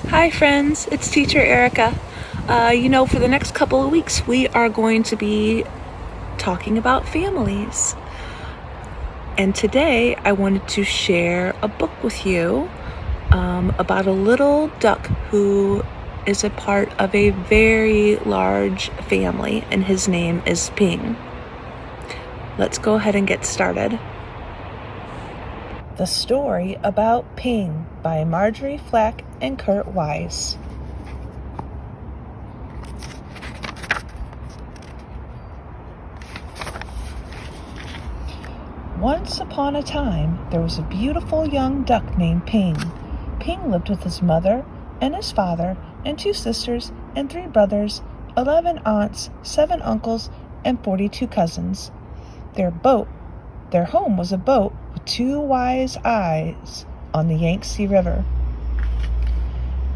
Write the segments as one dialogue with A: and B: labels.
A: Hi friends, it's Teacher Erica. For the next couple of weeks we are going to be talking about families. And today I wanted to share a book with you about a little duck who is a part of a very large family, and his name is Ping. Let's go ahead and get started. The Story About Ping by Marjorie, Flack, and Kurt Wiese. Once upon a time, there was a beautiful young duck named Ping. Ping lived with his mother and his father and 2 sisters and 3 brothers, 11 aunts, 7 uncles, and 42 cousins. Their home was a boat with 2 wise eyes on the Yangtze River.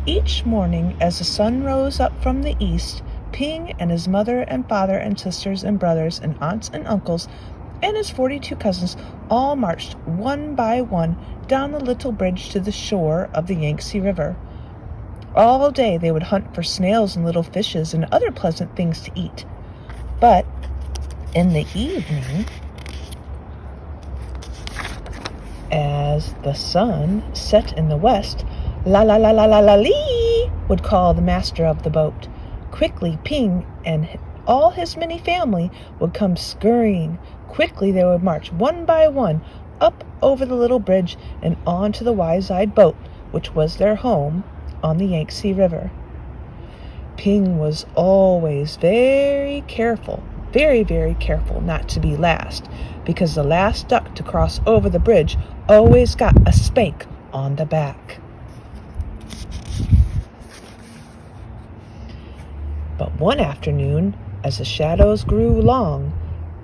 A: Each morning, as the sun rose up from the east, Ping and his mother and father and sisters and brothers and aunts and uncles and his 42 cousins all marched one by one down the little bridge to the shore of the Yangtze River. All day they would hunt for snails and little fishes and other pleasant things to eat. But in the evening, as the sun set in the west, la la la la la la lee, would call the master of the boat. Quickly Ping and all his many family would come scurrying. Quickly they would march one by one up over the little bridge and onto the wise-eyed boat, which was their home on the Yangtze River. Ping was always very careful, very, very careful not to be last, because the last duck to cross over the bridge always got a spank on the back. But one afternoon, as the shadows grew long,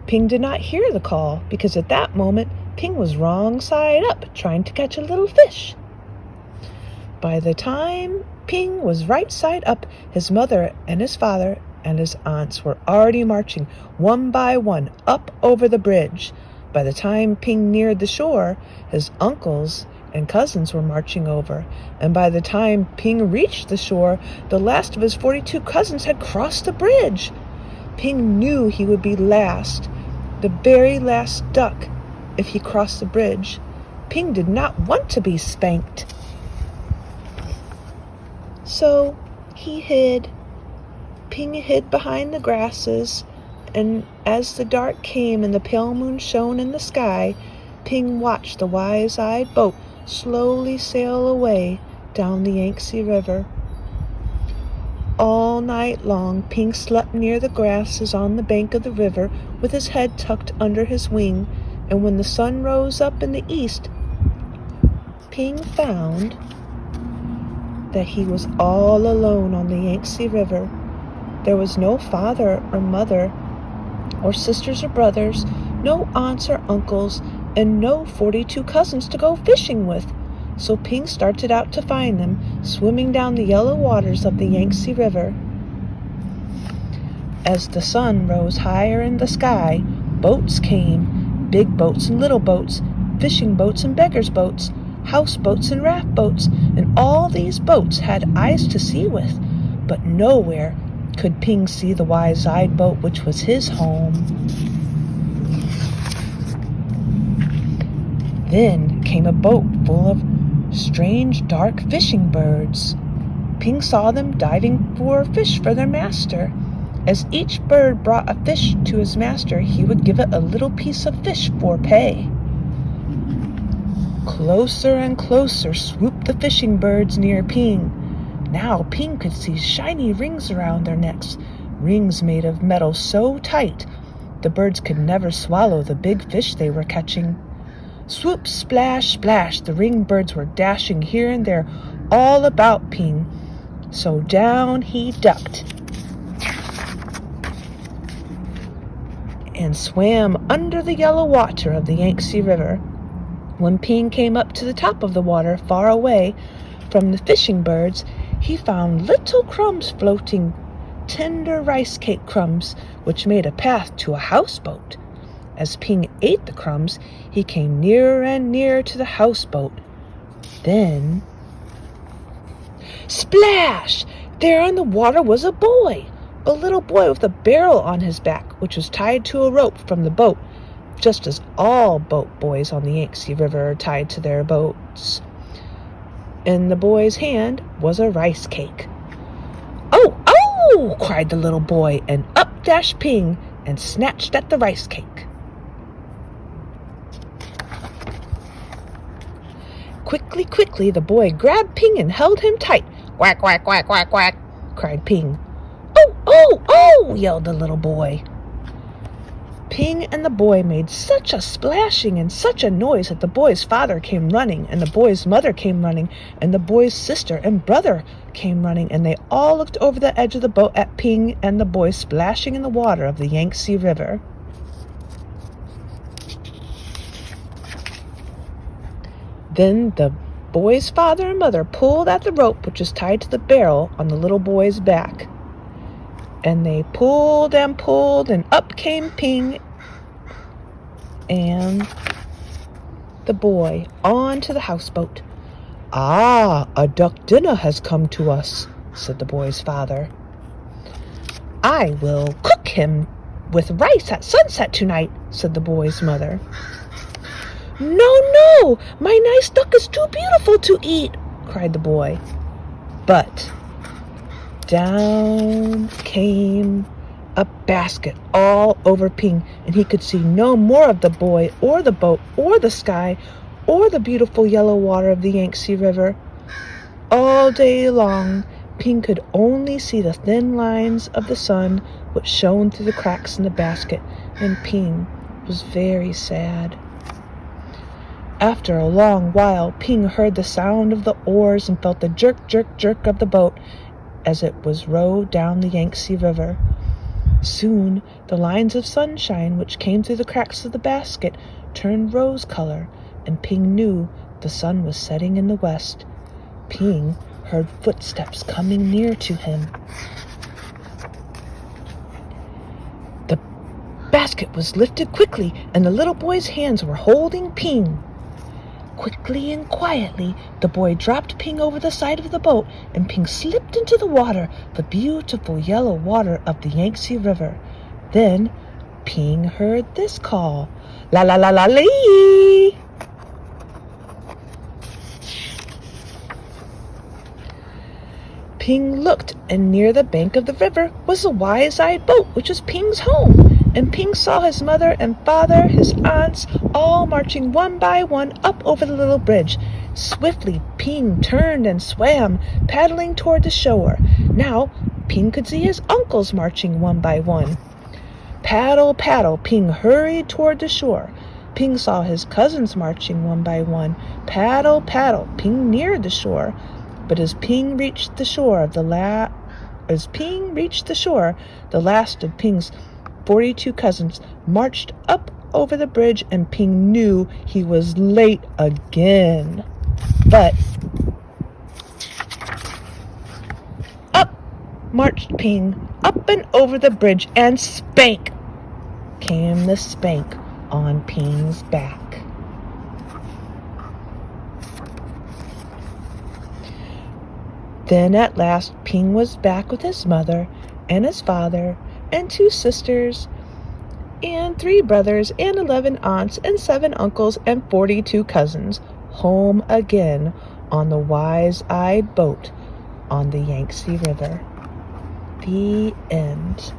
A: Ping did not hear the call, because at that moment Ping was wrong side up trying to catch a little fish. By the time Ping was right side up, his mother and his father and his aunts were already marching one by one up over the bridge. By the time Ping neared the shore, his uncles and cousins were marching over, and by the time Ping reached the shore, the last of his 42 cousins had crossed the bridge. Ping knew he would be last, the very last duck, if he crossed the bridge. Ping did not want to be spanked. So he hid. Ping hid behind the grasses, and as the dark came and the pale moon shone in the sky, Ping watched the wise-eyed boat slowly sail away down the Yangtze River. All night long, Ping slept near the grasses on the bank of the river with his head tucked under his wing, and when the sun rose up in the east, Ping found that he was all alone on the Yangtze River. There was no father or mother or sisters or brothers, no aunts or uncles, and no 42 cousins to go fishing with. So Ping started out to find them, swimming down the yellow waters of the Yangtze River. As the sun rose higher in the sky, boats came, big boats and little boats, fishing boats and beggars' boats, houseboats and raft boats, and all these boats had eyes to see with, but nowhere could Ping see the wise-eyed boat, which was his home. Then came a boat full of strange, dark fishing birds. Ping saw them diving for fish for their master. As each bird brought a fish to his master, he would give it a little piece of fish for pay. Closer and closer swooped the fishing birds near Ping. Now Ping could see shiny rings around their necks, rings made of metal so tight the birds could never swallow the big fish they were catching. Swoop, splash, splash, the ring birds were dashing here and there all about Ping. So down he ducked and swam under the yellow water of the Yangtze River. When Ping came up to the top of the water, far away from the fishing birds, he found little crumbs floating, tender rice cake crumbs, which made a path to a houseboat. As Ping ate the crumbs, he came nearer and nearer to the houseboat. Then Splash! There in the water was a boy, a little boy with a barrel on his back, which was tied to a rope from the boat, just as all boat boys on the Yangtze River are tied to their boats. In the boy's hand was a rice cake. "Oh, oh!" cried the little boy, and up dashed Ping and snatched at the rice cake. Quickly, quickly, the boy grabbed Ping and held him tight. "Quack, quack, quack, quack, quack," cried Ping. "Oh, oh, oh!" yelled the little boy. Ping and the boy made such a splashing and such a noise that the boy's father came running, and the boy's mother came running, and the boy's sister and brother came running, and they all looked over the edge of the boat at Ping and the boy splashing in the water of the Yangtze River. Then the boy's father and mother pulled at the rope which was tied to the barrel on the little boy's back. And they pulled, and up came Ping and the boy onto the houseboat. "Ah, a duck dinner has come to us," said the boy's father. "I will cook him with rice at sunset tonight," said the boy's mother. "No, no, my nice duck is too beautiful to eat," cried the boy. But down came a basket all over Ping, and he could see no more of the boy or the boat or the sky or the beautiful yellow water of the Yangtze River. All day long, Ping could only see the thin lines of the sun which shone through the cracks in the basket, and Ping was very sad. After a long while, Ping heard the sound of the oars and felt the jerk, jerk, jerk of the boat as it was rowed down the Yangtze River. Soon the lines of sunshine which came through the cracks of the basket turned rose color, and Ping knew the sun was setting in the west. Ping heard footsteps coming near to him. The basket was lifted quickly, and the little boy's hands were holding Ping. Quickly and quietly, the boy dropped Ping over the side of the boat, and Ping slipped into the water, the beautiful yellow water of the Yangtze River. Then Ping heard this call, "La la la la lee!" Ping looked, and near the bank of the river was a wise-eyed boat, which was Ping's home. And Ping saw his mother and father, his aunts, all marching one by one up over the little bridge. Swiftly Ping turned and swam, paddling toward the shore. Now Ping could see his uncles marching one by one. Paddle, paddle, Ping hurried toward the shore. Ping saw his cousins marching one by one. Paddle, paddle, Ping neared the shore. But as Ping reached the shore, the last of Ping's 42 cousins marched up over the bridge, and Ping knew he was late again. But up marched Ping, up and over the bridge, and spank came the spank on Ping's back. Then at last Ping was back with his mother and his father and 2 sisters and 3 brothers and 11 aunts and 7 uncles and 42 cousins, home again on the wise-eyed boat on the Yangtze River. The end.